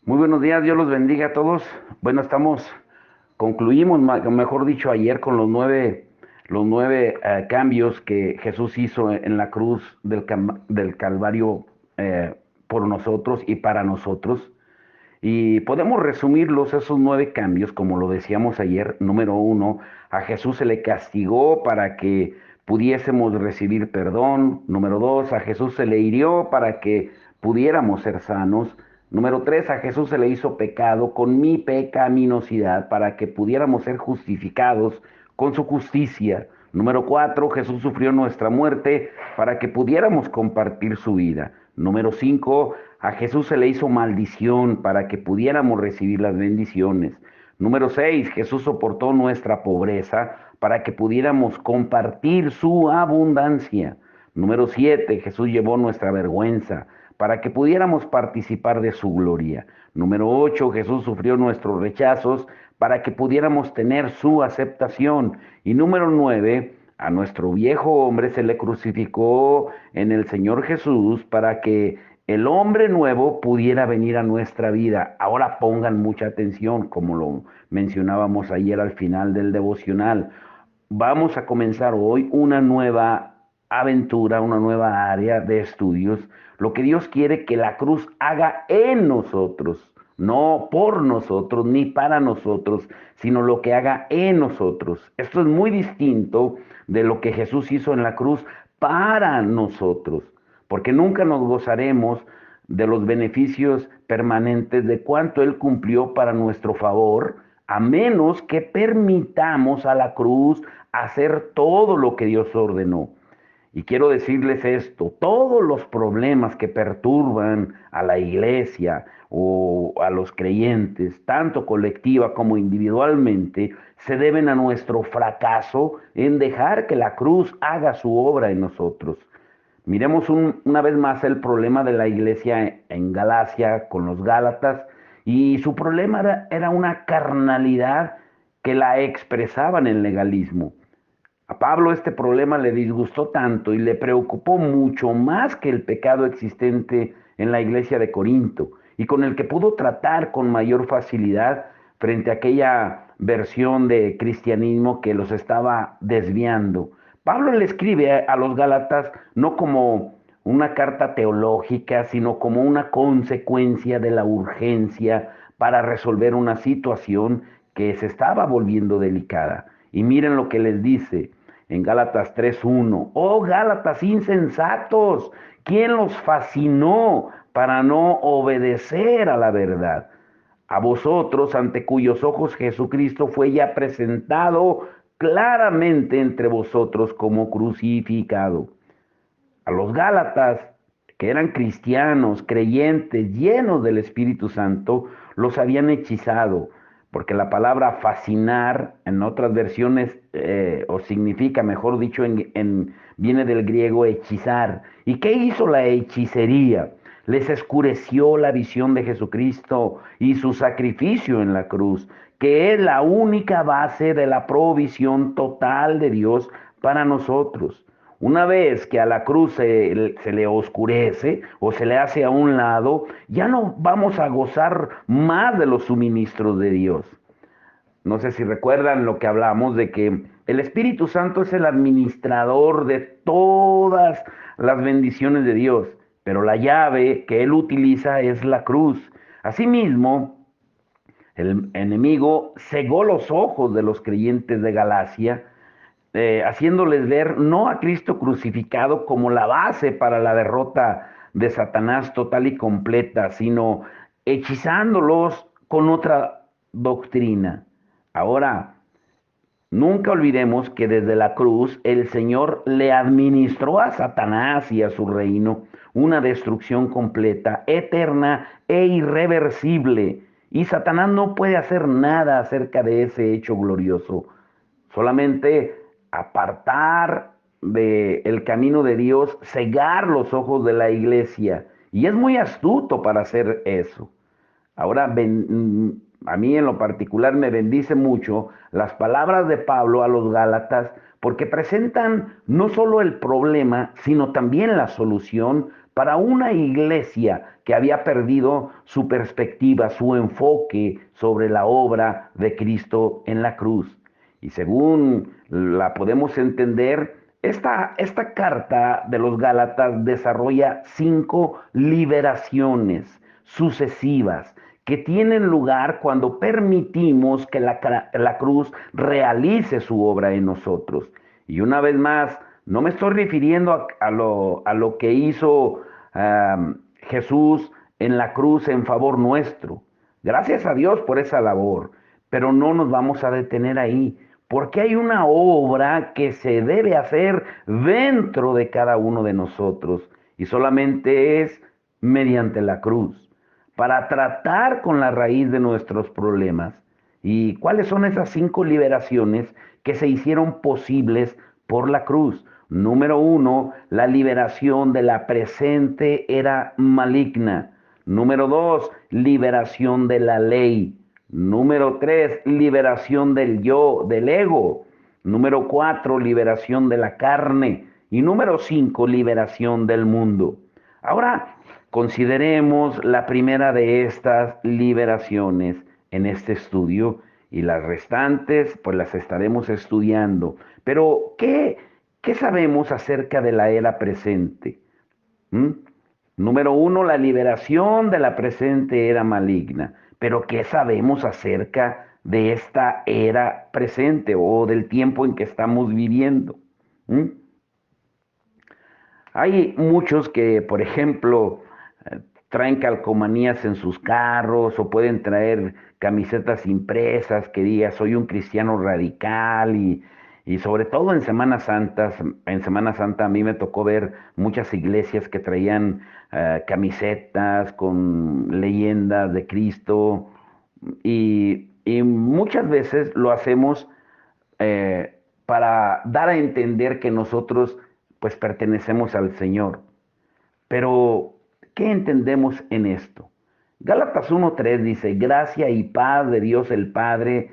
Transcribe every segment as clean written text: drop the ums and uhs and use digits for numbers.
Muy buenos días, Dios los bendiga a todos. Bueno, concluimos, mejor dicho, ayer con los nueve cambios que Jesús hizo en la cruz del Calvario por nosotros y para nosotros. Y podemos resumirlos, esos 9 cambios, como lo decíamos ayer. Número uno, a Jesús se le castigó para que pudiésemos recibir perdón. Número dos, a Jesús se le hirió para que pudiéramos ser sanos. Número tres, a Jesús se le hizo pecado con mi pecaminosidad para que pudiéramos ser justificados con su justicia. Número cuatro, Jesús sufrió nuestra muerte para que pudiéramos compartir su vida. Número cinco, a Jesús se le hizo maldición para que pudiéramos recibir las bendiciones. Número seis, Jesús soportó nuestra pobreza para que pudiéramos compartir su abundancia. Número siete, Jesús llevó nuestra vergüenza para que pudiéramos participar de su gloria. Número ocho, Jesús sufrió nuestros rechazos para que pudiéramos tener su aceptación. Y número nueve, a nuestro viejo hombre se le crucificó en el Señor Jesús para que el hombre nuevo pudiera venir a nuestra vida. Ahora pongan mucha atención, como lo mencionábamos ayer al final del devocional. Vamos a comenzar hoy una nueva aventura, una nueva área de estudios. Lo que Dios quiere que la cruz haga en nosotros, no por nosotros ni para nosotros, sino lo que haga en nosotros. Esto es muy distinto de lo que Jesús hizo en la cruz para nosotros, porque nunca nos gozaremos de los beneficios permanentes de cuanto Él cumplió para nuestro favor, a menos que permitamos a la cruz hacer todo lo que Dios ordenó. Y quiero decirles esto, todos los problemas que perturban a la iglesia o a los creyentes, tanto colectiva como individualmente, se deben a nuestro fracaso en dejar que la cruz haga su obra en nosotros. Miremos una vez más el problema de la iglesia en Galacia con los Gálatas, y su problema era una carnalidad que la expresaba en el legalismo. A Pablo este problema le disgustó tanto y le preocupó mucho más que el pecado existente en la iglesia de Corinto, y con el que pudo tratar con mayor facilidad frente a aquella versión de cristianismo que los estaba desviando. Pablo le escribe a los Gálatas no como una carta teológica, sino como una consecuencia de la urgencia para resolver una situación que se estaba volviendo delicada. Y miren lo que les dice en Gálatas 3:1. Oh Gálatas insensatos, ¿quién los fascinó para no obedecer a la verdad? A vosotros, ante cuyos ojos Jesucristo fue ya presentado claramente entre vosotros como crucificado. A los Gálatas, que eran cristianos, creyentes, llenos del Espíritu Santo, los habían hechizado, porque la palabra fascinar en otras versiones, o significa, mejor dicho, viene del griego hechizar. ¿Y qué hizo la hechicería? Les escureció la visión de Jesucristo y su sacrificio en la cruz, que es la única base de la provisión total de Dios para nosotros. Una vez que a la cruz se le oscurece o se le hace a un lado, ya no vamos a gozar más de los suministros de Dios. No sé si recuerdan lo que hablamos de que el Espíritu Santo es el administrador de todas las bendiciones de Dios, pero la llave que Él utiliza es la cruz. Asimismo, el enemigo cegó los ojos de los creyentes de Galacia, haciéndoles ver no a Cristo crucificado como la base para la derrota de Satanás total y completa, sino hechizándolos con otra doctrina. Ahora, nunca olvidemos que desde la cruz el Señor le administró a Satanás y a su reino una destrucción completa, eterna e irreversible. Y Satanás no puede hacer nada acerca de ese hecho glorioso. Solamente apartar del camino de Dios, cegar los ojos de la iglesia. Y es muy astuto para hacer eso. Ahora, a mí en lo particular me bendice mucho las palabras de Pablo a los Gálatas, porque presentan no solo el problema, sino también la solución para una iglesia que había perdido su perspectiva, su enfoque sobre la obra de Cristo en la cruz. Y según la podemos entender, esta carta de los Gálatas desarrolla 5 liberaciones sucesivas que tienen lugar cuando permitimos que la cruz realice su obra en nosotros. Y una vez más, no me estoy refiriendo a lo que hizo Jesús en la cruz en favor nuestro. Gracias a Dios por esa labor, pero no nos vamos a detener ahí, porque hay una obra que se debe hacer dentro de cada uno de nosotros y solamente es mediante la cruz, para tratar con la raíz de nuestros problemas. ¿Y cuáles son esas 5 liberaciones que se hicieron posibles por la cruz? Número 1, la liberación de la presente era maligna. Número 2, liberación de la ley. Número 3, liberación del yo, del ego. Número 4, liberación de la carne. Y número 5, liberación del mundo. Ahora, consideremos la primera de estas liberaciones en este estudio y las restantes pues las estaremos estudiando. Pero, ¿qué sabemos acerca de la era presente? ¿Mm? Número 1, la liberación de la presente era maligna. Pero ¿qué sabemos acerca de esta era presente o del tiempo en que estamos viviendo? ¿Mm? Hay muchos que, por ejemplo, traen calcomanías en sus carros o pueden traer camisetas impresas que diga soy un cristiano radical y sobre todo en Semana Santa a mí me tocó ver muchas iglesias que traían camisetas con leyendas de Cristo y muchas veces lo hacemos para dar a entender que nosotros pues pertenecemos al Señor. Pero, ¿qué entendemos en esto? Gálatas 1:3 dice, gracia y paz de Dios el Padre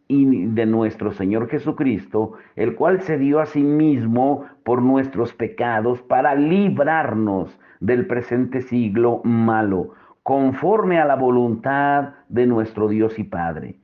y de nuestro Señor Jesucristo, el cual se dio a sí mismo por nuestros pecados para librarnos del presente siglo malo, conforme a la voluntad de nuestro Dios y Padre.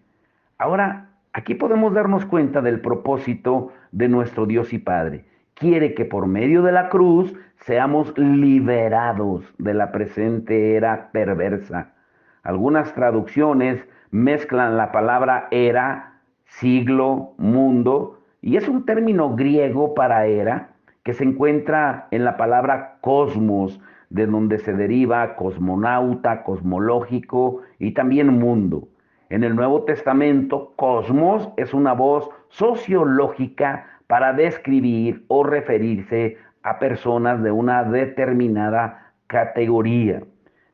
Ahora, aquí podemos darnos cuenta del propósito de nuestro Dios y Padre. Quiere que por medio de la cruz seamos liberados de la presente era perversa. Algunas traducciones mezclan la palabra era, siglo, mundo, y es un término griego para era que se encuentra en la palabra cosmos, de donde se deriva cosmonauta, cosmológico y también mundo. En el Nuevo Testamento, cosmos es una voz sociológica para describir o referirse a personas de una determinada categoría.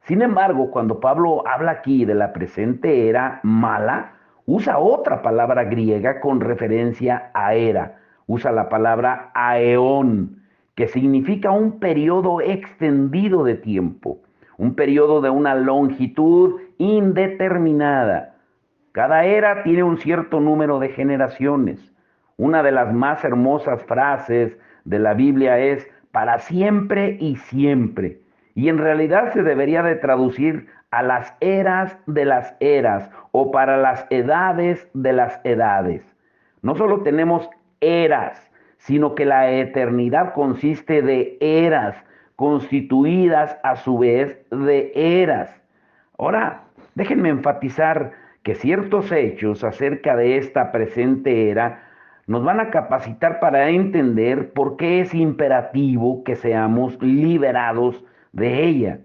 Sin embargo, cuando Pablo habla aquí de la presente era mala, usa otra palabra griega con referencia a era. Usa la palabra aeón, que significa un periodo extendido de tiempo, un periodo de una longitud indeterminada. Cada era tiene un cierto número de generaciones. Una de las más hermosas frases de la Biblia es para siempre y siempre. Y en realidad se debería de traducir a las eras de las eras o para las edades de las edades. No solo tenemos eras, sino que la eternidad consiste de eras constituidas a su vez de eras. Ahora, déjenme enfatizar que ciertos hechos acerca de esta presente era nos van a capacitar para entender por qué es imperativo que seamos liberados de ella.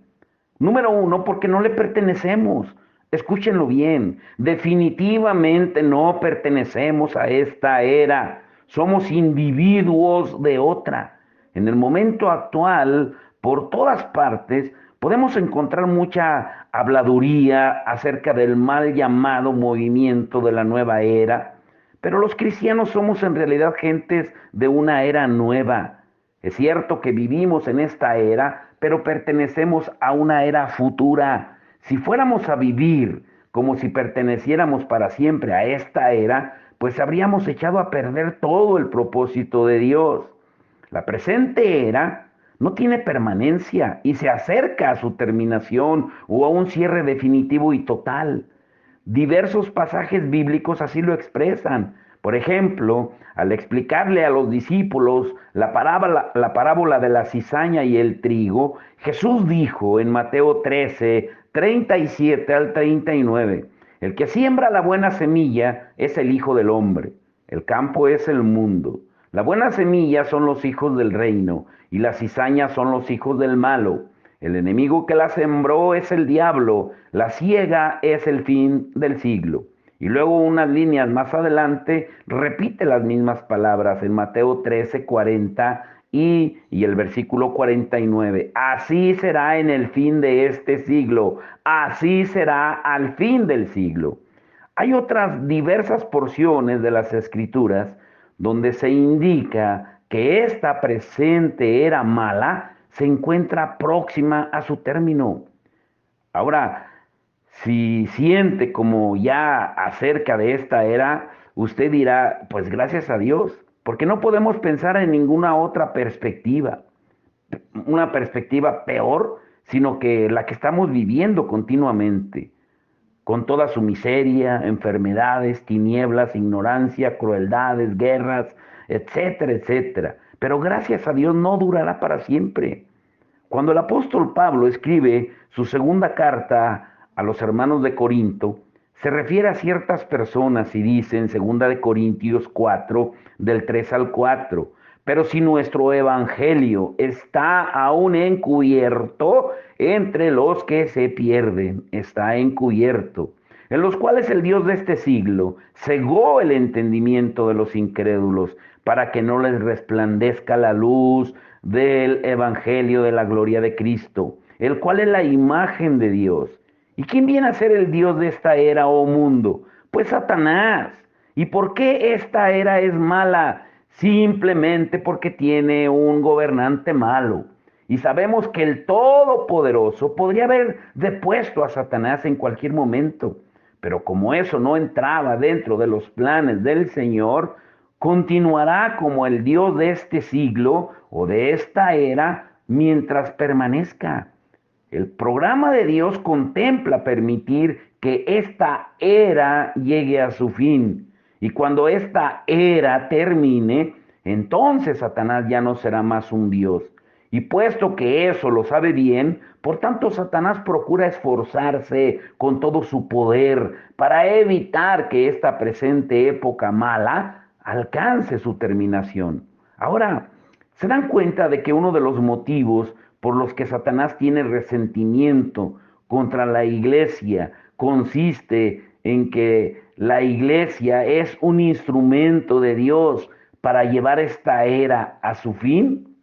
Número 1, porque no le pertenecemos. Escúchenlo bien, definitivamente no pertenecemos a esta era. Somos individuos de otra. En el momento actual, por todas partes, podemos encontrar mucha habladuría acerca del mal llamado movimiento de la nueva era, pero los cristianos somos en realidad gentes de una era nueva. Es cierto que vivimos en esta era, pero pertenecemos a una era futura. Si fuéramos a vivir como si perteneciéramos para siempre a esta era, pues habríamos echado a perder todo el propósito de Dios. La presente era no tiene permanencia y se acerca a su terminación o a un cierre definitivo y total. Diversos pasajes bíblicos así lo expresan. Por ejemplo, al explicarle a los discípulos la parábola de la cizaña y el trigo, Jesús dijo en Mateo 13, 37 al 39, el que siembra la buena semilla es el Hijo del Hombre, el campo es el mundo. La buena semilla son los hijos del reino y la cizaña son los hijos del malo. El enemigo que la sembró es el diablo, la siega es el fin del siglo. Y luego unas líneas más adelante repite las mismas palabras en Mateo 13, 40 y el versículo 49. Así será en el fin de este siglo, así será al fin del siglo. Hay otras diversas porciones de las Escrituras donde se indica que esta presente era mala se encuentra próxima a su término. Ahora, si siente como ya acerca de esta era, usted dirá, pues gracias a Dios, porque no podemos pensar en ninguna otra perspectiva, una perspectiva peor, sino que la que estamos viviendo continuamente, con toda su miseria, enfermedades, tinieblas, ignorancia, crueldades, guerras, etcétera, etcétera. Pero gracias a Dios no durará para siempre. Cuando el apóstol Pablo escribe su segunda carta a los hermanos de Corinto, se refiere a ciertas personas y dice en segunda de Corintios 4, del 3 al 4, pero si nuestro evangelio está aún encubierto entre los que se pierden, está encubierto, en los cuales el Dios de este siglo cegó el entendimiento de los incrédulos para que no les resplandezca la luz del Evangelio de la gloria de Cristo, el cual es la imagen de Dios. ¿Y quién viene a ser el Dios de esta era o mundo? Pues Satanás. ¿Y por qué esta era es mala? Simplemente porque tiene un gobernante malo. Y sabemos que el Todopoderoso podría haber depuesto a Satanás en cualquier momento. Pero como eso no entraba dentro de los planes del Señor, continuará como el Dios de este siglo o de esta era mientras permanezca. El programa de Dios contempla permitir que esta era llegue a su fin. Y cuando esta era termine, entonces Satanás ya no será más un Dios. Y puesto que eso lo sabe bien, por tanto Satanás procura esforzarse con todo su poder para evitar que esta presente época mala alcance su terminación. Ahora, ¿se dan cuenta de que uno de los motivos por los que Satanás tiene resentimiento contra la iglesia consiste en que la iglesia es un instrumento de Dios para llevar esta era a su fin?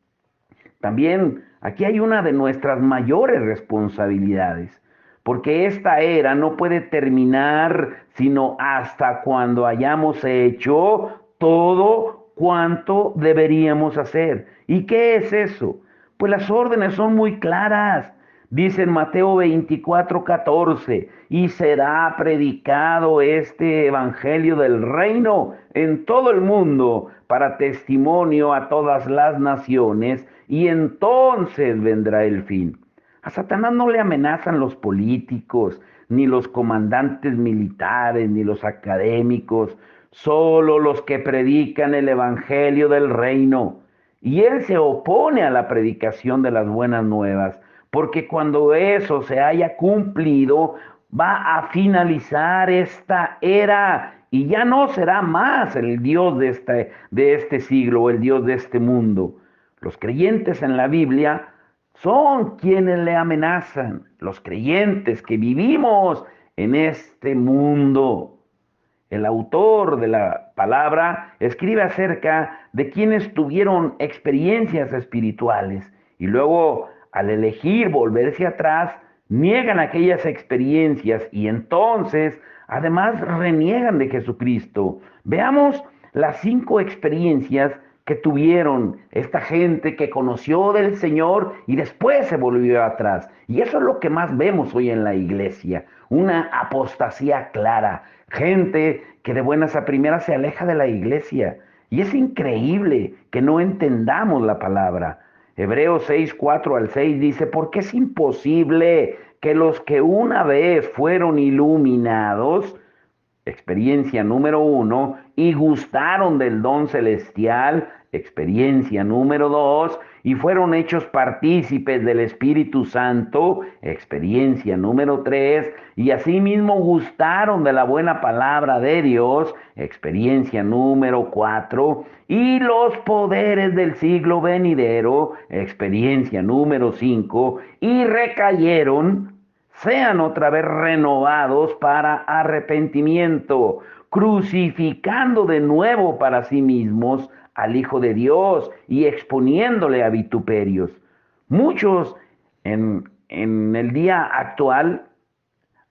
También aquí hay una de nuestras mayores responsabilidades, porque esta era no puede terminar sino hasta cuando hayamos hecho todo cuanto deberíamos hacer. ¿Y qué es eso? Pues las órdenes son muy claras. Dice en Mateo 24:14, y será predicado este evangelio del reino en todo el mundo para testimonio a todas las naciones, y entonces vendrá el fin. A Satanás no le amenazan los políticos, ni los comandantes militares, ni los académicos, solo los que predican el evangelio del reino. Y él se opone a la predicación de las buenas nuevas, porque cuando eso se haya cumplido, va a finalizar esta era y ya no será más el Dios de este siglo o el Dios de este mundo. Los creyentes en la Biblia son quienes le amenazan, los creyentes que vivimos en este mundo. El autor de la palabra escribe acerca de quienes tuvieron experiencias espirituales y luego, al elegir volverse atrás, niegan aquellas experiencias y entonces, además, reniegan de Jesucristo. Veamos las 5 experiencias que tuvieron esta gente que conoció del Señor y después se volvió atrás. Y eso es lo que más vemos hoy en la iglesia, una apostasía clara, gente que de buenas a primeras se aleja de la iglesia. Y es increíble que no entendamos la palabra. Hebreos 6, 4 al 6 dice, porque es imposible que los que una vez fueron iluminados, experiencia número uno, y gustaron del don celestial, experiencia número dos, y fueron hechos partícipes del Espíritu Santo, experiencia número tres, y asimismo gustaron de la buena palabra de Dios, experiencia número cuatro, y los poderes del siglo venidero, experiencia número cinco, y recayeron, sean otra vez renovados para arrepentimiento, crucificando de nuevo para sí mismos al Hijo de Dios y exponiéndole a vituperios. Muchos en el día actual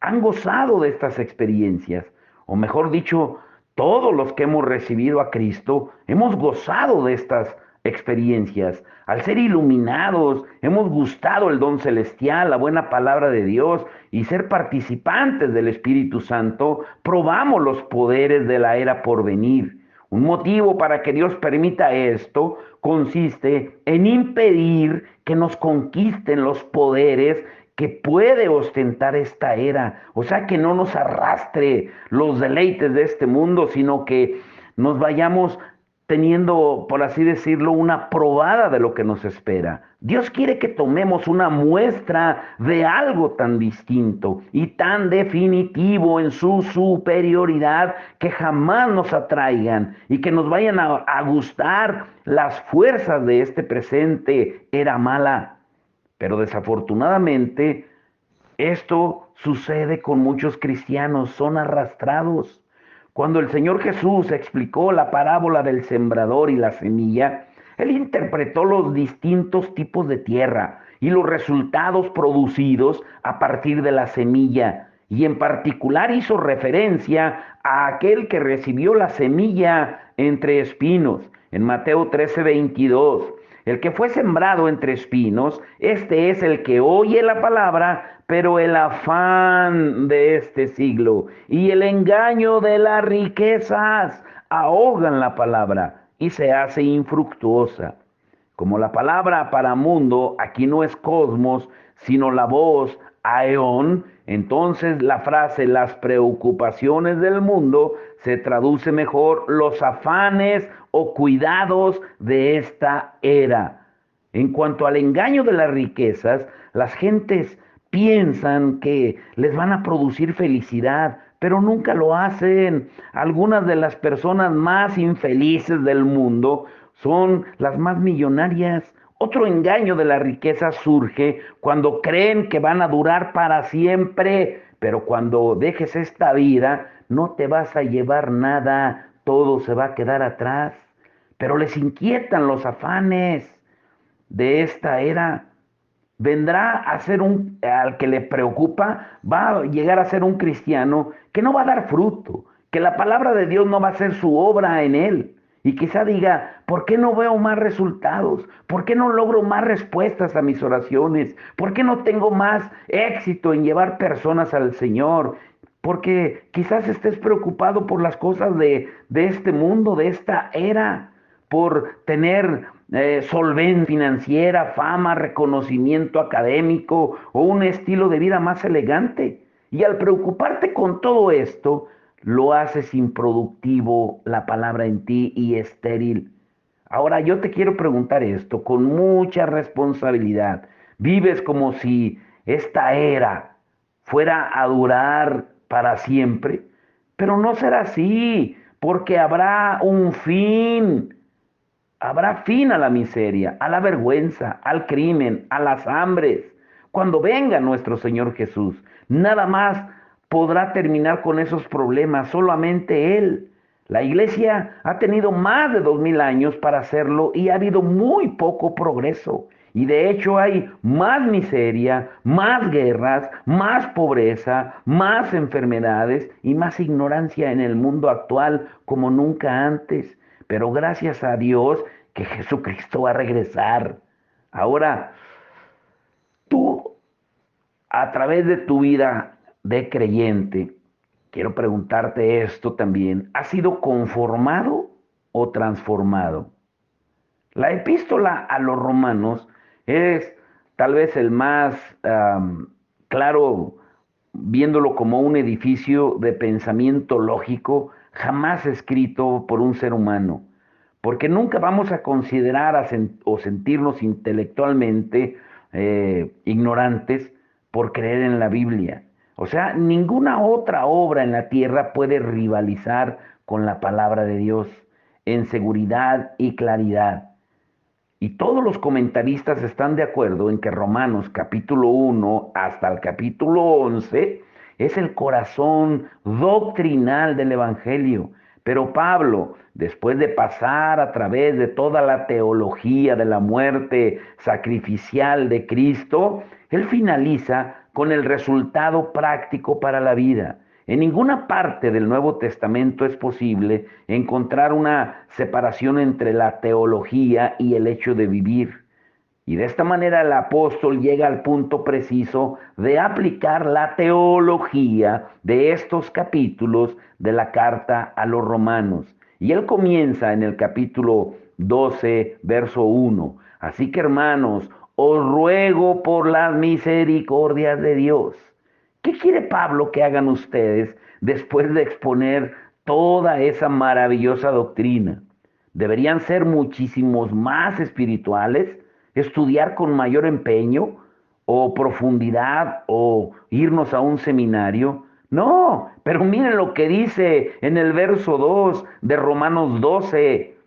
han gozado de estas experiencias, o mejor dicho, todos los que hemos recibido a Cristo hemos gozado de estas experiencias. Al ser iluminados, hemos gustado el don celestial, la buena palabra de Dios y ser participantes del Espíritu Santo, probamos los poderes de la era por venir. Un motivo para que Dios permita esto consiste en impedir que nos conquisten los poderes que puede ostentar esta era. O sea, que no nos arrastre los deleites de este mundo, sino que nos vayamos teniendo, por así decirlo, una probada de lo que nos espera. Dios quiere que tomemos una muestra de algo tan distinto y tan definitivo en su superioridad que jamás nos atraigan y que nos vayan a gustar las fuerzas de este presente era mala. Pero desafortunadamente esto sucede con muchos cristianos, son arrastrados. Cuando el Señor Jesús explicó la parábola del sembrador y la semilla, Él interpretó los distintos tipos de tierra y los resultados producidos a partir de la semilla. Y en particular hizo referencia a aquel que recibió la semilla entre espinos. En Mateo 13:22, el que fue sembrado entre espinos, este es el que oye la palabra, pero el afán de este siglo y el engaño de las riquezas ahogan la palabra y se hace infructuosa. Como la palabra para mundo aquí no es cosmos, sino la voz aeón, entonces la frase las preocupaciones del mundo se traduce mejor los afanes o cuidados de esta era. En cuanto al engaño de las riquezas, las gentes piensan que les van a producir felicidad, pero nunca lo hacen. Algunas de las personas más infelices del mundo son las más millonarias. Otro engaño de la riqueza surge cuando creen que van a durar para siempre, pero cuando dejes esta vida no te vas a llevar nada, todo se va a quedar atrás. Pero les inquietan los afanes de esta era. Vendrá a ser al que le preocupa, va a llegar a ser un cristiano que no va a dar fruto, que la palabra de Dios no va a ser su obra en él. Y quizá diga, ¿por qué no veo más resultados? ¿Por qué no logro más respuestas a mis oraciones? ¿Por qué no tengo más éxito en llevar personas al Señor? Porque quizás estés preocupado por las cosas de este mundo, de esta era, por tener solvencia financiera, fama, reconocimiento académico o un estilo de vida más elegante. Y al preocuparte con todo esto, lo haces improductivo la palabra en ti y estéril. Ahora yo te quiero preguntar esto con mucha responsabilidad. ¿Vives como si esta era fuera a durar para siempre? Pero no será así, porque habrá un fin. Habrá fin a la miseria, a la vergüenza, al crimen, a las hambres. Cuando venga nuestro Señor Jesús, nada más podrá terminar con esos problemas, solamente Él. La iglesia ha tenido más de 2000 años para hacerlo y ha habido muy poco progreso. Y de hecho hay más miseria, más guerras, más pobreza, más enfermedades y más ignorancia en el mundo actual como nunca antes. Pero gracias a Dios que Jesucristo va a regresar. Ahora, tú, a través de tu vida de creyente, quiero preguntarte esto también, ¿has sido conformado o transformado? La epístola a los romanos Es tal vez el más claro, viéndolo como un edificio de pensamiento lógico, jamás escrito por un ser humano, porque nunca vamos a considerar o sentirnos intelectualmente ignorantes por creer en la Biblia. O sea, ninguna otra obra en la tierra puede rivalizar con la palabra de Dios en seguridad y claridad. Y todos los comentaristas están de acuerdo en que Romanos capítulo 1 hasta el capítulo 11 es el corazón doctrinal del Evangelio. Pero Pablo, después de pasar a través de toda la teología de la muerte sacrificial de Cristo, él finaliza con el resultado práctico para la vida. En ninguna parte del Nuevo Testamento es posible encontrar una separación entre la teología y el hecho de vivir. Y de esta manera el apóstol llega al punto preciso de aplicar la teología de estos capítulos de la carta a los romanos. Y él comienza en el capítulo 12, verso 1. Así que hermanos, os ruego por las misericordias de Dios. ¿Qué quiere Pablo que hagan ustedes después de exponer toda esa maravillosa doctrina? ¿Deberían ser muchísimos más espirituales? ¿Estudiar con mayor empeño o profundidad o irnos a un seminario? No, pero miren lo que dice en el verso 2 de Romanos 12: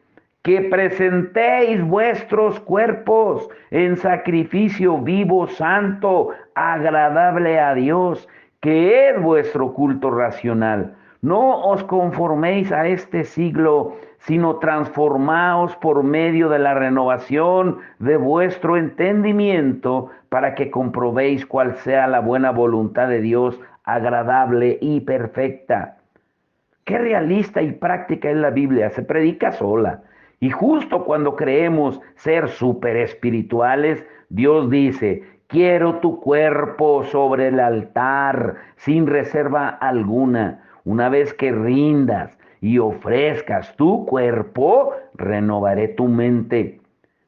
que presentéis vuestros cuerpos en sacrificio vivo, santo, agradable a Dios, que es vuestro culto racional. No os conforméis a este siglo, sino transformaos por medio de la renovación de vuestro entendimiento, para que comprobéis cuál sea la buena voluntad de Dios, agradable y perfecta. Qué realista y práctica es la Biblia, se predica sola. Y justo cuando creemos ser súper espirituales, Dios dice: quiero tu cuerpo sobre el altar, sin reserva alguna. Una vez que rindas y ofrezcas tu cuerpo, renovaré tu mente.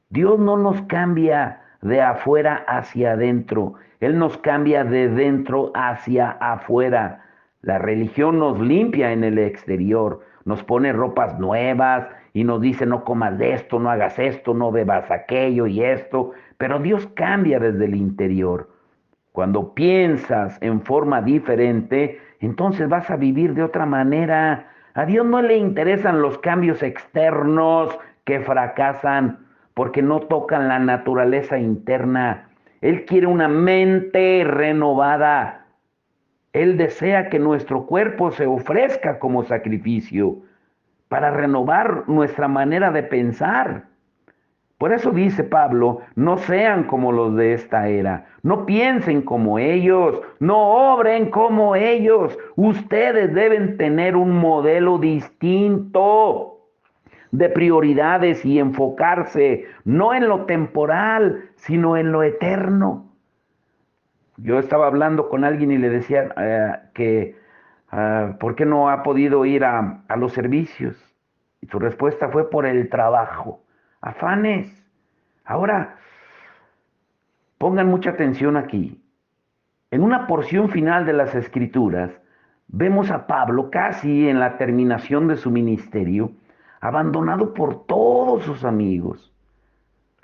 Dios no nos cambia de afuera hacia adentro, Él nos cambia de dentro hacia afuera. La religión nos limpia en el exterior, nos pone ropas nuevas y nos dice: no comas de esto, no hagas esto, no bebas aquello y esto, pero Dios cambia desde el interior. Cuando piensas en forma diferente, entonces vas a vivir de otra manera. A Dios no le interesan los cambios externos que fracasan porque no tocan la naturaleza interna. Él quiere una mente renovada. Él desea que nuestro cuerpo se ofrezca como sacrificio para renovar nuestra manera de pensar. Por eso dice Pablo: no sean como los de esta era, no piensen como ellos, no obren como ellos. Ustedes deben tener un modelo distinto de prioridades y enfocarse no en lo temporal, sino en lo eterno. Yo estaba hablando con alguien y le decía que ¿por qué no ha podido ir a los servicios? Y su respuesta fue: por el trabajo, afanes. Ahora, pongan mucha atención aquí. En una porción final de las Escrituras, vemos a Pablo casi en la terminación de su ministerio, abandonado por todos sus amigos,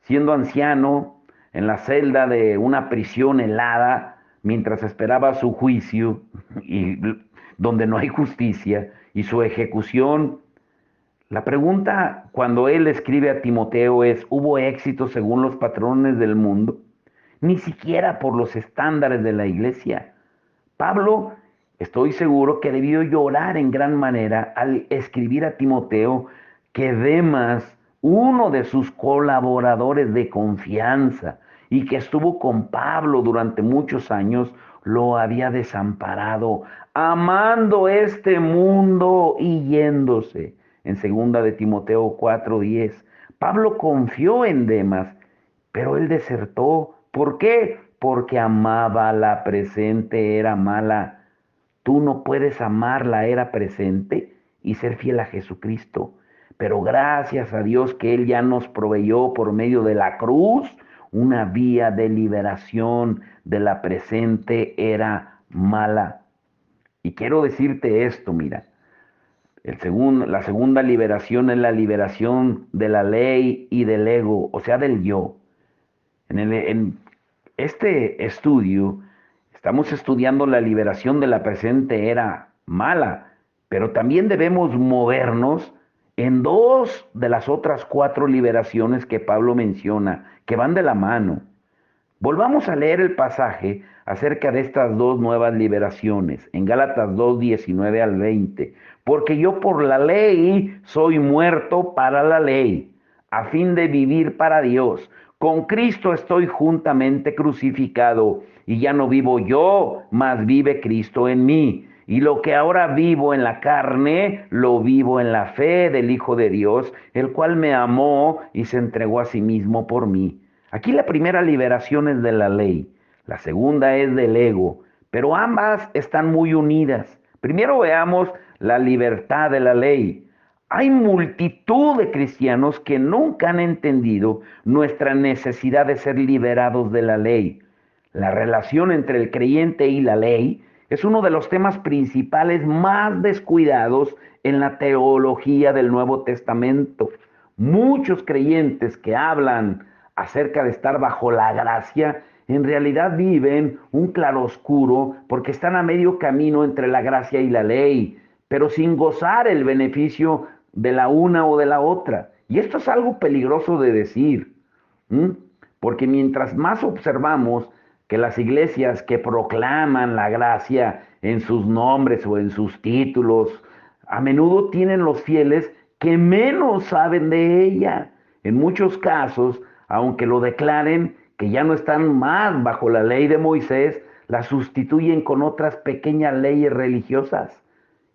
siendo anciano en la celda de una prisión helada mientras esperaba su juicio y donde no hay justicia y su ejecución. La pregunta cuando él escribe a Timoteo es: ¿hubo éxito según los patrones del mundo? Ni siquiera por los estándares de la iglesia. Pablo, estoy seguro que debió llorar en gran manera al escribir a Timoteo que Demas, uno de sus colaboradores de confianza y que estuvo con Pablo durante muchos años, lo había desamparado, amando este mundo y yéndose. En segunda de Timoteo 4:10, Pablo confió en Demas, pero él desertó. ¿Por qué? Porque amaba la presente era mala. Tú no puedes amar la era presente y ser fiel a Jesucristo. Pero gracias a Dios que Él ya nos proveyó por medio de la cruz una vía de liberación de la presente era mala. Y quiero decirte esto, mira, la segunda liberación es la liberación de la ley y del ego, o sea, del yo. En este estudio estamos estudiando la liberación de la presente era mala, pero también debemos movernos en dos de las otras cuatro liberaciones que Pablo menciona, que van de la mano. Volvamos a leer el pasaje acerca de estas dos nuevas liberaciones, en Gálatas 2, 19 al 20. Porque yo por la ley soy muerto para la ley, a fin de vivir para Dios. Con Cristo estoy juntamente crucificado, y ya no vivo yo, mas vive Cristo en mí. Y lo que ahora vivo en la carne, lo vivo en la fe del Hijo de Dios, el cual me amó y se entregó a sí mismo por mí. Aquí la primera liberación es de la ley, la segunda es del ego, pero ambas están muy unidas. Primero veamos la libertad de la ley. Hay multitud de cristianos que nunca han entendido nuestra necesidad de ser liberados de la ley. La relación entre el creyente y la ley es uno de los temas principales más descuidados en la teología del Nuevo Testamento. Muchos creyentes que hablan acerca de estar bajo la gracia, en realidad viven un claroscuro porque están a medio camino entre la gracia y la ley, pero sin gozar el beneficio de la una o de la otra. Y esto es algo peligroso de decir, ¿m? Porque mientras más observamos que las iglesias que proclaman la gracia en sus nombres o en sus títulos, a menudo tienen los fieles que menos saben de ella. En muchos casos, aunque lo declaren que ya no están más bajo la ley de Moisés, la sustituyen con otras pequeñas leyes religiosas.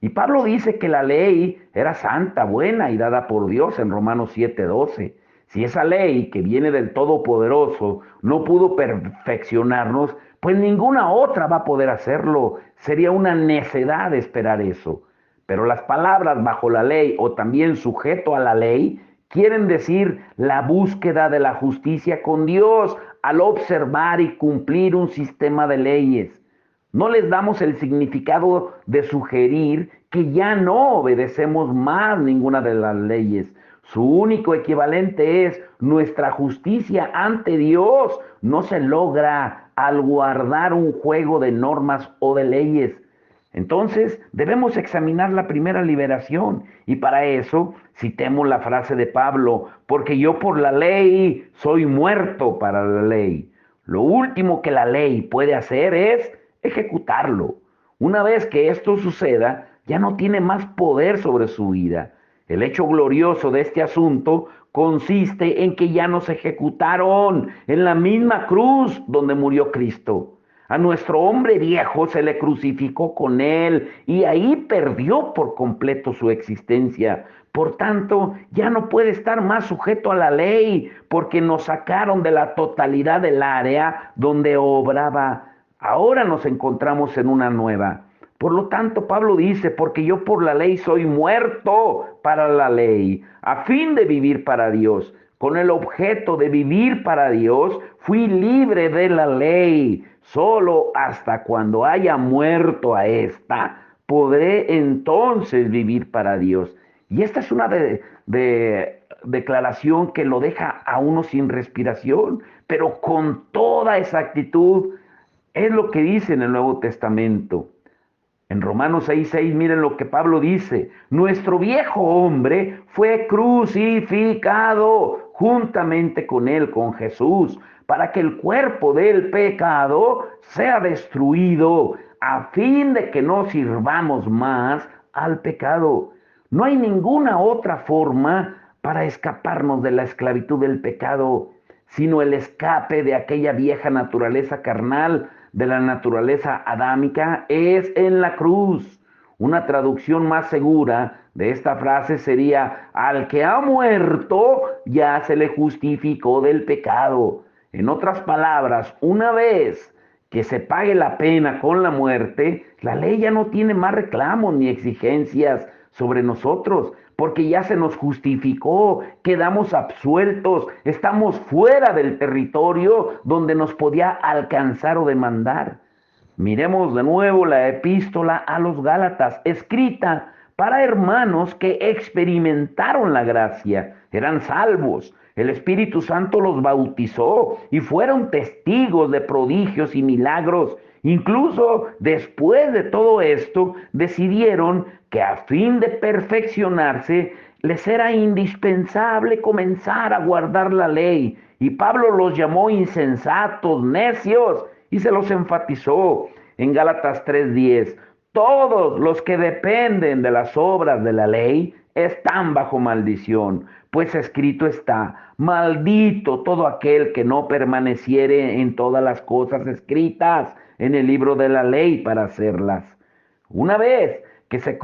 Y Pablo dice que la ley era santa, buena y dada por Dios en Romanos 7:12. Si esa ley que viene del Todopoderoso no pudo perfeccionarnos, pues ninguna otra va a poder hacerlo. Sería una necedad esperar eso. Pero las palabras bajo la ley o también sujeto a la ley quieren decir la búsqueda de la justicia con Dios al observar y cumplir un sistema de leyes. No les damos el significado de sugerir que ya no obedecemos más ninguna de las leyes. Su único equivalente es nuestra justicia ante Dios. No se logra al guardar un juego de normas o de leyes. Entonces, debemos examinar la primera liberación y para eso citemos la frase de Pablo, porque yo por la ley soy muerto para la ley. Lo último que la ley puede hacer es ejecutarlo. Una vez que esto suceda, ya no tiene más poder sobre su vida. El hecho glorioso de este asunto consiste en que ya nos ejecutaron en la misma cruz donde murió Cristo. A nuestro hombre viejo se le crucificó con él y ahí perdió por completo su existencia. Por tanto, ya no puede estar más sujeto a la ley porque nos sacaron de la totalidad del área donde obraba. Ahora nos encontramos en una nueva. Por lo tanto, Pablo dice, porque yo por la ley soy muerto para la ley, a fin de vivir para Dios. Con el objeto de vivir para Dios, fui libre de la ley. Solo hasta cuando haya muerto a esta, podré entonces vivir para Dios. Y esta es una declaración que lo deja a uno sin respiración, pero con toda exactitud es lo que dice en el Nuevo Testamento. En Romanos 6:6, miren lo que Pablo dice. Nuestro viejo hombre fue crucificado juntamente con él, con Jesús, para que el cuerpo del pecado sea destruido, a fin de que no sirvamos más al pecado. No hay ninguna otra forma para escaparnos de la esclavitud del pecado, sino el escape de aquella vieja naturaleza carnal, de la naturaleza adámica, es en la cruz. Una traducción más segura de esta frase sería: al que ha muerto ya se le justificó del pecado. En otras palabras, una vez que se pague la pena con la muerte, la ley ya no tiene más reclamos ni exigencias sobre nosotros, porque ya se nos justificó, quedamos absueltos, estamos fuera del territorio donde nos podía alcanzar o demandar. Miremos de nuevo la epístola a los Gálatas, escrita para hermanos que experimentaron la gracia, eran salvos. El Espíritu Santo los bautizó y fueron testigos de prodigios y milagros. Incluso después de todo esto, decidieron que a fin de perfeccionarse, les era indispensable comenzar a guardar la ley. Y Pablo los llamó insensatos, necios, y se los enfatizó en Gálatas 3:10. Todos los que dependen de las obras de la ley están bajo maldición, pues escrito está: maldito todo aquel que no permaneciere en todas las cosas escritas en el libro de la ley para hacerlas. Una vez que se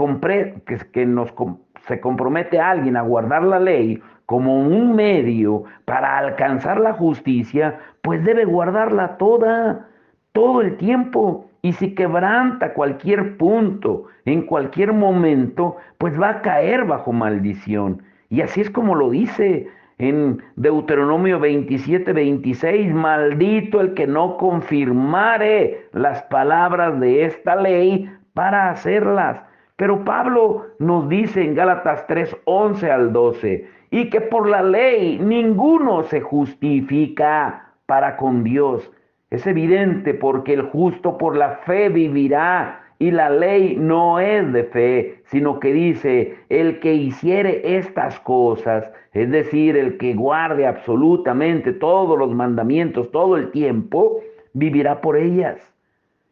compromete a alguien a guardar la ley como un medio para alcanzar la justicia, pues debe guardarla toda, todo el tiempo. Y si quebranta cualquier punto, en cualquier momento, pues va a caer bajo maldición. Y así es como lo dice en Deuteronomio 27:26: maldito el que no confirmare las palabras de esta ley para hacerlas. Pero Pablo nos dice en Gálatas 3:11 al 12: y que por la ley ninguno se justifica para con Dios. Es evidente, porque el justo por la fe vivirá, y la ley no es de fe, sino que dice: el que hiciere estas cosas, es decir, el que guarde absolutamente todos los mandamientos todo el tiempo, vivirá por ellas.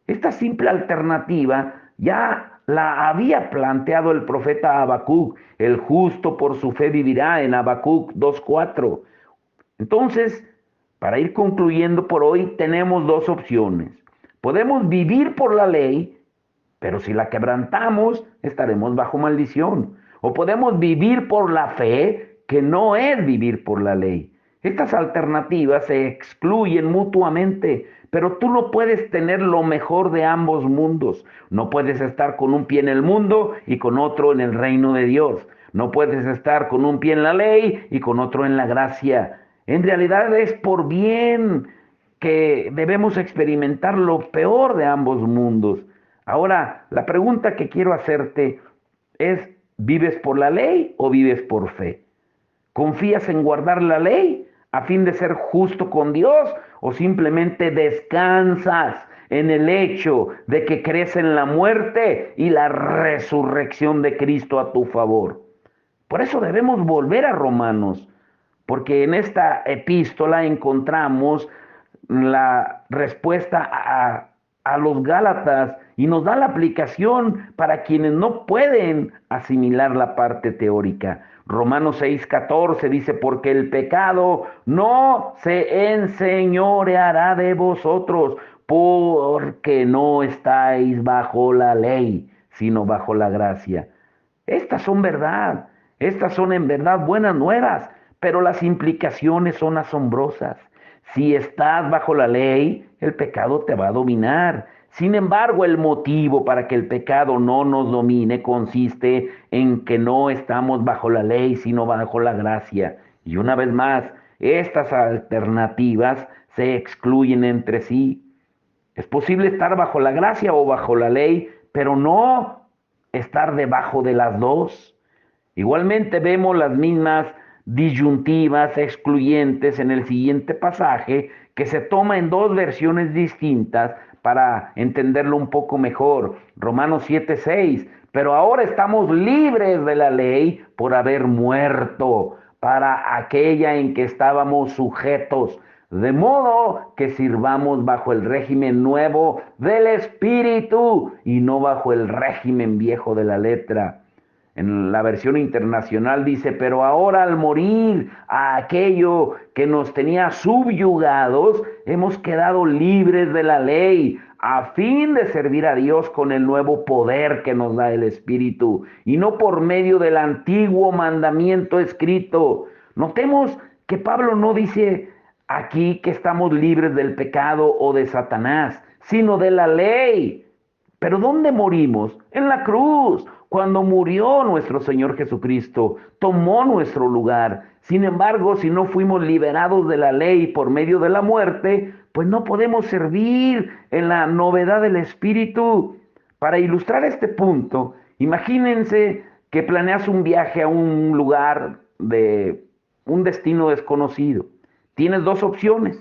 Esta simple alternativa ya la había planteado el profeta Habacuc: el justo por su fe vivirá, en Habacuc 2:4. Entonces, para ir concluyendo por hoy, tenemos dos opciones. Podemos vivir por la ley, pero si la quebrantamos, estaremos bajo maldición. O podemos vivir por la fe, que no es vivir por la ley. Estas alternativas se excluyen mutuamente, pero tú no puedes tener lo mejor de ambos mundos. No puedes estar con un pie en el mundo y con otro en el reino de Dios. No puedes estar con un pie en la ley y con otro en la gracia. En realidad es por bien que debemos experimentar lo peor de ambos mundos. Ahora, la pregunta que quiero hacerte es: ¿vives por la ley o vives por fe? ¿Confías en guardar la ley a fin de ser justo con Dios, o simplemente descansas en el hecho de que crees en la muerte y la resurrección de Cristo a tu favor? Por eso debemos volver a Romanos, porque en esta epístola encontramos la respuesta a los Gálatas, y nos da la aplicación para quienes no pueden asimilar la parte teórica. Romanos 6:14 dice: porque el pecado no se enseñoreará de vosotros, porque no estáis bajo la ley, sino bajo la gracia. Estas son verdad, estas son en verdad buenas nuevas, pero las implicaciones son asombrosas. Si estás bajo la ley, el pecado te va a dominar. Sin embargo, el motivo para que el pecado no nos domine consiste en que no estamos bajo la ley, sino bajo la gracia. Y una vez más, estas alternativas se excluyen entre sí. Es posible estar bajo la gracia o bajo la ley, pero no estar debajo de las dos. Igualmente vemos las mismas disyuntivas excluyentes en el siguiente pasaje, que se toma en dos versiones distintas para entenderlo un poco mejor. Romanos 7:6: pero ahora estamos libres de la ley por haber muerto para aquella en que estábamos sujetos, de modo que sirvamos bajo el régimen nuevo del Espíritu y no bajo el régimen viejo de la letra. En la versión internacional dice: pero ahora, al morir a aquello que nos tenía subyugados, hemos quedado libres de la ley, a fin de servir a Dios con el nuevo poder que nos da el Espíritu, y no por medio del antiguo mandamiento escrito. Notemos que Pablo no dice aquí que estamos libres del pecado o de Satanás, sino de la ley. Pero ¿dónde morimos? En la cruz, cuando murió nuestro Señor Jesucristo, tomó nuestro lugar. Sin embargo, si no fuimos liberados de la ley por medio de la muerte, pues no podemos servir en la novedad del Espíritu. Para ilustrar este punto, imagínense que planeas un viaje a un lugar de un destino desconocido. Tienes dos opciones.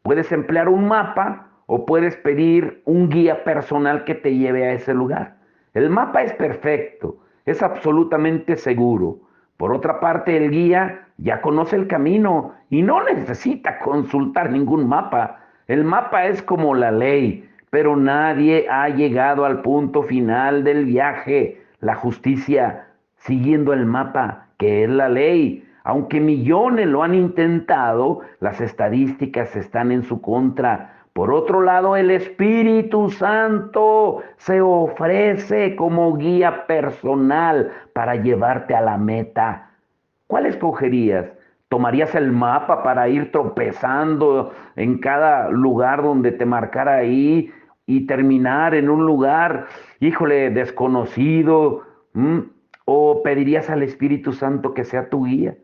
Puedes emplear un mapa o puedes pedir un guía personal que te lleve a ese lugar. El mapa es perfecto, es absolutamente seguro. Por otra parte, el guía ya conoce el camino y no necesita consultar ningún mapa. El mapa es como la ley, pero nadie ha llegado al punto final del viaje, la justicia, siguiendo el mapa, que es la ley. Aunque millones lo han intentado, las estadísticas están en su contra. Por otro lado, el Espíritu Santo se ofrece como guía personal para llevarte a la meta. ¿Cuál escogerías? ¿Tomarías el mapa para ir tropezando en cada lugar donde te marcara ahí y terminar en un lugar, híjole, desconocido? ¿Mm? ¿O pedirías al Espíritu Santo que sea tu guía?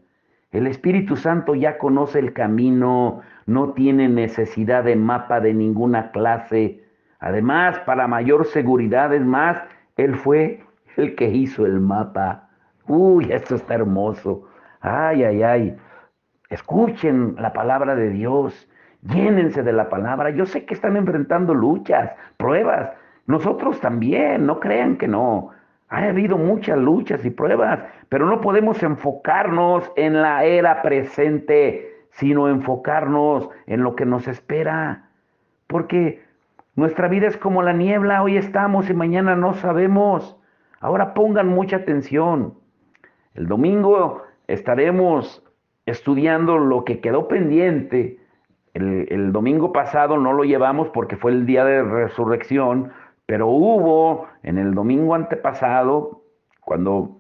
El Espíritu Santo ya conoce el camino, no tiene necesidad de mapa de ninguna clase. Además, para mayor seguridad, es más, Él fue el que hizo el mapa. Uy, esto está hermoso. Ay, ay, ay. Escuchen la palabra de Dios. Llénense de la palabra. Yo sé que están enfrentando luchas, pruebas. Nosotros también, no crean que no. Ha habido muchas luchas y pruebas, pero no podemos enfocarnos en la era presente, sino enfocarnos en lo que nos espera. Porque nuestra vida es como la niebla, hoy estamos y mañana no sabemos. Ahora pongan mucha atención. El domingo estaremos estudiando lo que quedó pendiente. El domingo pasado no lo llevamos porque fue el día de resurrección, pero hubo en el domingo antepasado, cuando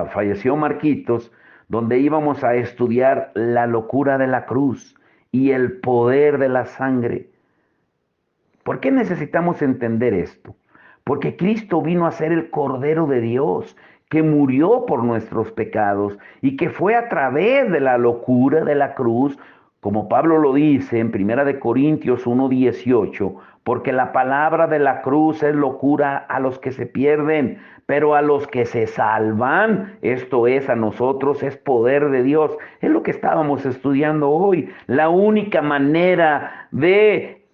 falleció Marquitos, donde íbamos a estudiar la locura de la cruz y el poder de la sangre. ¿Por qué necesitamos entender esto? Porque Cristo vino a ser el Cordero de Dios, que murió por nuestros pecados y que fue a través de la locura de la cruz, como Pablo lo dice en Primera de Corintios 1:18, porque la palabra de la cruz es locura a los que se pierden, pero a los que se salvan, esto es a nosotros, es poder de Dios. Es lo que estábamos estudiando hoy. La única manera de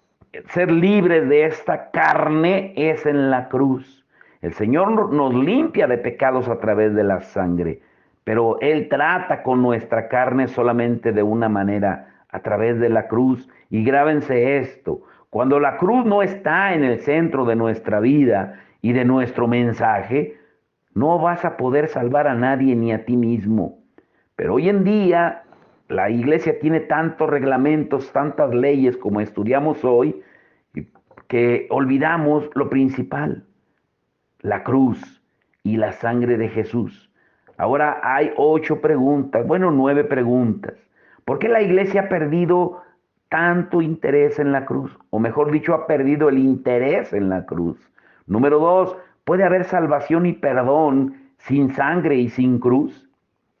ser libres de esta carne es en la cruz. El Señor nos limpia de pecados a través de la sangre, pero Él trata con nuestra carne solamente de una manera, a través de la cruz. Y grábense esto, cuando la cruz no está en el centro de nuestra vida y de nuestro mensaje, no vas a poder salvar a nadie ni a ti mismo. Pero hoy en día la iglesia tiene tantos reglamentos, tantas leyes como estudiamos hoy, que olvidamos lo principal, la cruz y la sangre de Jesús. Ahora hay 8 preguntas, bueno, 9 preguntas. ¿Por qué la iglesia ha perdido tanto interés en la cruz? O mejor dicho, ha perdido el interés en la cruz. Número 2, ¿puede haber salvación y perdón sin sangre y sin cruz?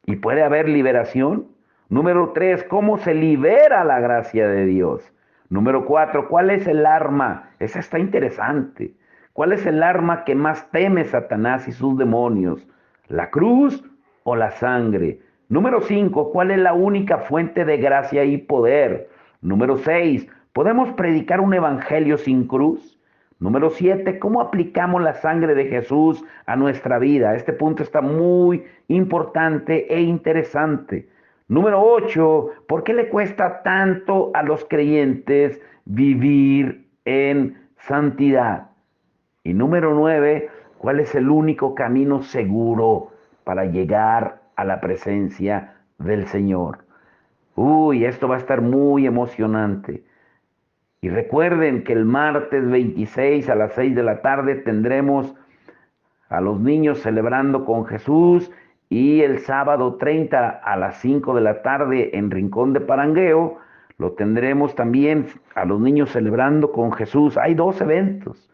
¿Y puede haber liberación? Número 3, ¿cómo se libera la gracia de Dios? Número 4, ¿cuál es el arma? Esa está interesante. ¿Cuál es el arma que más teme Satanás y sus demonios? ¿La cruz o la sangre? Número 5, ¿cuál es la única fuente de gracia y poder? Número 6, ¿podemos predicar un evangelio sin cruz? Número 7, ¿cómo aplicamos la sangre de Jesús a nuestra vida? Este punto está muy importante e interesante. Número 8, ¿por qué le cuesta tanto a los creyentes vivir en santidad? Y número 9, ¿cuál es el único camino seguro para llegar a la presencia del Señor? Uy, esto va a estar muy emocionante. Y recuerden que el martes 26 a las 6 de la tarde tendremos a los niños celebrando con Jesús y el sábado 30 a las 5 de la tarde en Rincón de Parangueo lo tendremos también a los niños celebrando con Jesús. Hay 2 eventos.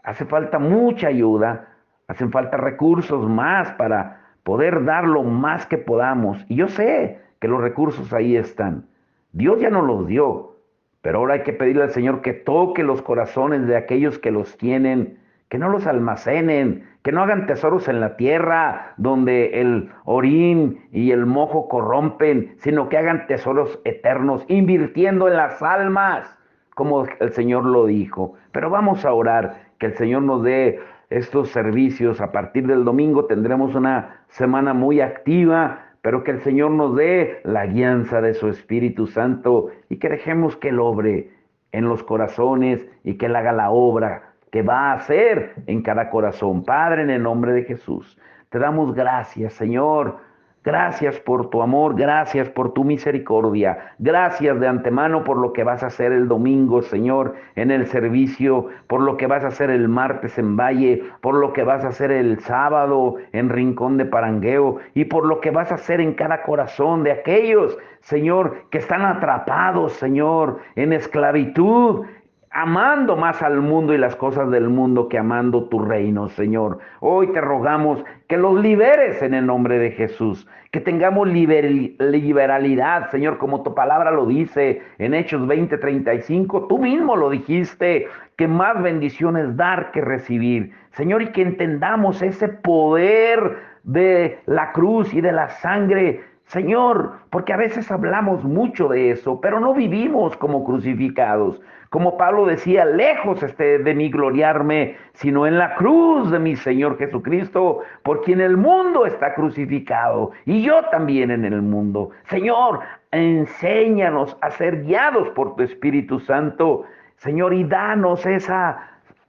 Hace falta mucha ayuda, hacen falta recursos más para poder dar lo más que podamos. Y yo sé que los recursos ahí están. Dios ya nos los dio, pero ahora hay que pedirle al Señor que toque los corazones de aquellos que los tienen, que no los almacenen, que no hagan tesoros en la tierra donde el orín y el mojo corrompen, sino que hagan tesoros eternos, invirtiendo en las almas, como el Señor lo dijo. Pero vamos a orar, que el Señor nos dé estos servicios. A partir del domingo tendremos una semana muy activa, pero que el Señor nos dé la guianza de su Espíritu Santo y que dejemos que Él obre en los corazones y que Él haga la obra que va a hacer en cada corazón. Padre, en el nombre de Jesús, te damos gracias, Señor. Gracias por tu amor, gracias por tu misericordia, gracias de antemano por lo que vas a hacer el domingo, Señor, en el servicio, por lo que vas a hacer el martes en Valle, por lo que vas a hacer el sábado en Rincón de Parangueo y por lo que vas a hacer en cada corazón de aquellos, Señor, que están atrapados, Señor, en esclavitud, amando más al mundo y las cosas del mundo que amando tu reino, Señor. Hoy te rogamos que los liberes en el nombre de Jesús, que tengamos liberalidad, Señor, como tu palabra lo dice en Hechos 20:35. Tú mismo lo dijiste, que más bendiciones dar que recibir, Señor, y que entendamos ese poder de la cruz y de la sangre, Señor, porque a veces hablamos mucho de eso, pero no vivimos como crucificados. Como Pablo decía, lejos esté de mí gloriarme, sino en la cruz de mi Señor Jesucristo, por quien el mundo está crucificado, y yo también en el mundo. Señor, enséñanos a ser guiados por tu Espíritu Santo, Señor, y danos esa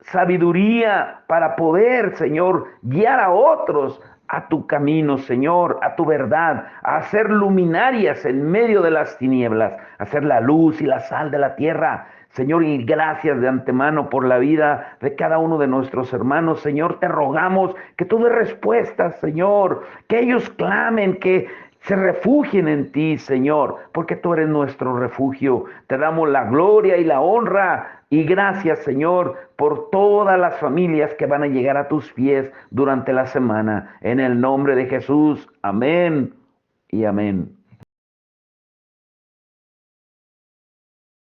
sabiduría para poder, Señor, guiar a otros a tu camino, Señor, a tu verdad, a hacer luminarias en medio de las tinieblas, a ser la luz y la sal de la tierra. Señor, y gracias de antemano por la vida de cada uno de nuestros hermanos. Señor, te rogamos que tú des respuestas, Señor, que ellos clamen, que se refugien en ti, Señor, porque tú eres nuestro refugio. Te damos la gloria y la honra. Y gracias, Señor, por todas las familias que van a llegar a tus pies durante la semana. En el nombre de Jesús. Amén y amén.